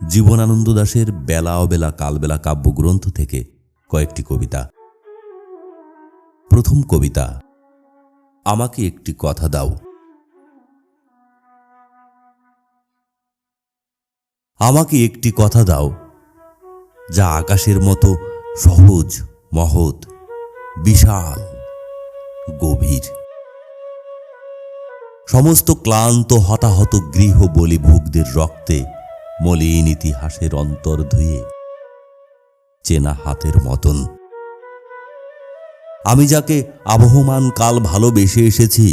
জীবনানন্দ দাশের বেলা অবেলা কালবেলা কাব্যগ্রন্থ থেকে কয়েকটি কবিতা। প্রথম কবিতা, আমাকে একটি কথা দাও। আমাকে একটি কথা দাও, যা আকাশের মতো সহজ, মহৎ, বিশাল, গভীর। সমস্ত ক্লান্ত হতাহত গৃহ বলিভোগদের রক্তে মলিন ইতিহাসের অন্তর ধুয়ে চেনা হাতের মতন। আমি যাকে আবহমান কাল ভালোবেসে এসেছি,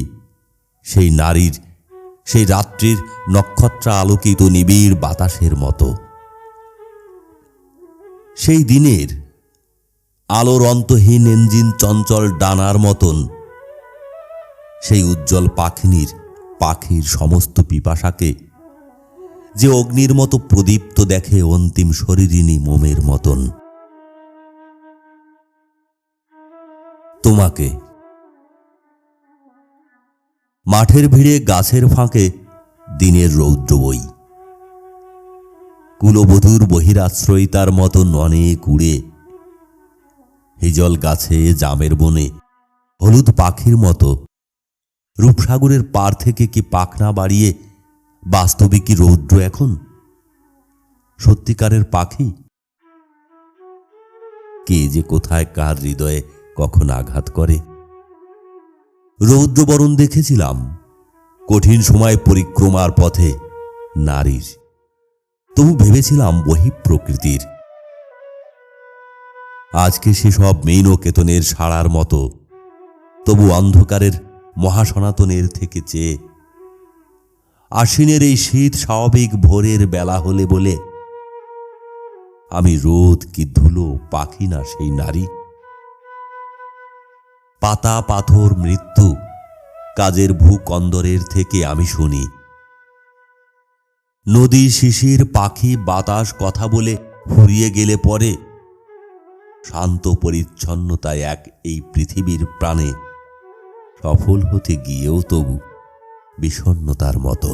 সেই নারীর, সেই রাত্রির নক্ষত্রা আলোকিত নিবিড় বাতাসের মতো, সেই দিনের আলোর অন্তহীন ইঞ্জিন চঞ্চল ডানার মতন, সেই উজ্জ্বল পাখির সমস্ত পিপাসাকে যে অগ্নির মতো প্রদীপ্ত দেখে অন্তিম শরীরিনী মোমের মতন। তোমাকে মাঠের ভিড়ে গাছের ফাঁকে দিনের রৌদ্র বই, কুলবধূর বহিরাশ্রয়িতার মতন অনেক উড়ে, হিজল গাছে জামের বনে হলুদ পাখির মতো রূপসাগরের পার থেকে কি পাখনা বাড়িয়ে বাস্তবিক কি রৌদ্র এখন সত্যিকারের পাখি? কে যে কোথায় কার হৃদয়ে কখন আঘাত করে। রৌদ্রবরণ দেখেছিলাম কঠিন সময় পরিক্রমার পথে নারীর, তবু ভেবেছিলাম বহি প্রকৃতির। আজকে সেসব মেইন কেতনের সাড়ার মতো, তবু অন্ধকারের মহাসনাতনের থেকে চেয়ে আশ্বিনের এই শীত স্বাভাবিক ভোরের বেলা হলে বলে আমি রোদ কি ধুলো পাখি না সেই নারী। পাতা পাথর মৃত্যু কাজের ভূকন্দরের থেকে আমি শুনি, নদী শিশির পাখি বাতাস কথা বলে ফুরিয়ে গেলে পরে শান্ত পরিচ্ছন্নতায় এক এই পৃথিবীর প্রাণে সফল হতে গিয়েও তবু বিষণ্ণতার মতো।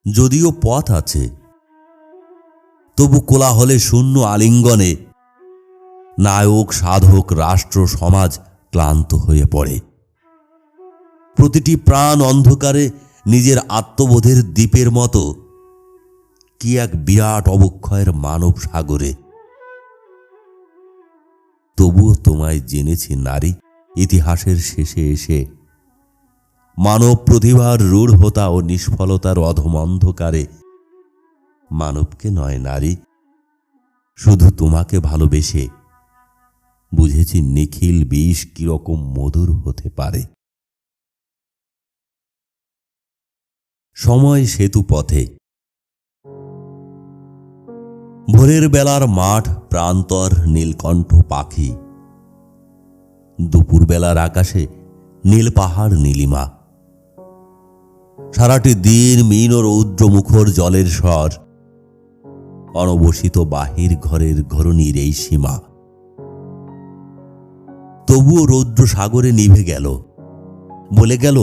যদিও পথ আছে, তবু কোলাহলে শূন্য আলিঙ্গনে নায়ক সাধক রাষ্ট্র সমাজ ক্লান্ত হয়ে পড়ে। প্রতিটি প্রাণ অন্ধকারে নিজের আত্মবোধের দ্বীপের মতো কি এক বিরাট অবক্ষয়ের মানব সাগরে। তবুও তোমায় জেনেছি নারী, ইতিহাসের শেষে এসে মানব প্রতিভার রূঢ়তা ও নিষ্ফলতার অধম অন্ধকারে মানবকে নয় নারী, শুধু তোমাকে ভালোবেসে বুঝেছি নিখিল বিষ কিরকম মধুর হতে পারে। সময় সেতু পথে ভোরের বেলার মাঠ প্রান্তর নীলকণ্ঠ পাখি, দুপুর বেলার আকাশে নীল পাহাড় নীলিমা, সারাটি দিন মীন ও রৌদ্রমুখর জলের স্বর, অনবসিত বাহির ঘরের ঘরণীর এই সীমা। তবুও রৌদ্র সাগরে নিভে গেল, বলে গেল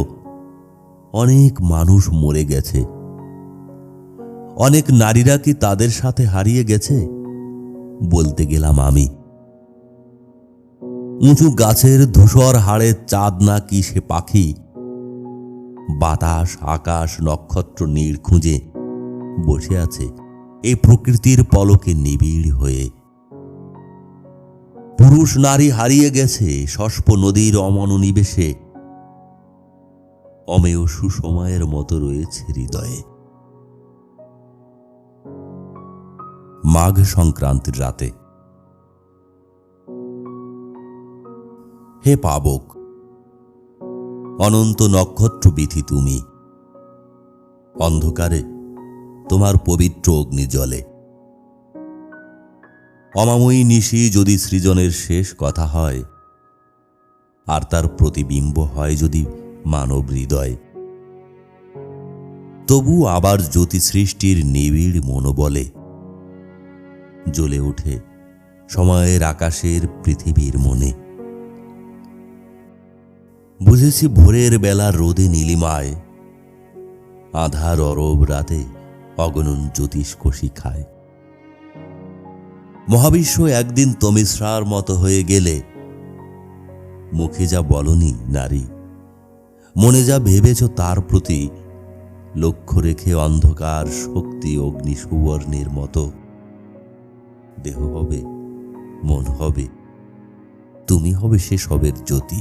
অনেক মানুষ মরে গেছে। অনেক নারীরা কি তাদের সাথে হারিয়ে গেছে? বলতে গেলাম আমি। উঁচু গাছের ধূসর হাড়ের চাঁদ না কি সে পাখি, বাতাস আকাশ নক্ষত্র নীড় খুঁজে বসে আছে এই প্রকৃতির পলকে নিবিড় হয়ে। পুরুষ নারী হারিয়ে গেছে শস্প নদীর অমনোনিবেশে, অমেয় সুসময়ের মতো রয়েছে হৃদয়ে। মাঘ সংক্রান্তির রাতে। হে পাবক, অনন্ত নক্ষত্র বিথি তুমি, অন্ধকারে তোমার পবিত্র অগ্নি জ্বলে। অমাময়ী নিশি যদি সৃজনের শেষ কথা হয়, আর তার প্রতিবিম্ব হয় যদি মানব হৃদয়, তবু আবার জ্যোতি সৃষ্টির নিবিড় মনোবলে জ্বলে ওঠে সময়ের আকাশের পৃথিবীর মনে। বুঝেছি ভোরের বেলা রোদে নীলিমায়, আধার অরব রাতে অগণন জ্যোতিষ্কোষী খায়। মহাবিশ্ব একদিন তমিশ্রার মতো হয়ে গেলে মুখে যা বলনি নারী, মনে যা ভেবেছ তার প্রতি লক্ষ্য রেখে অন্ধকার শক্তি অগ্নি সুবর্ণের মতো দেহ হবে, মন হবে, তুমি হবে সে সবের জ্যোতি।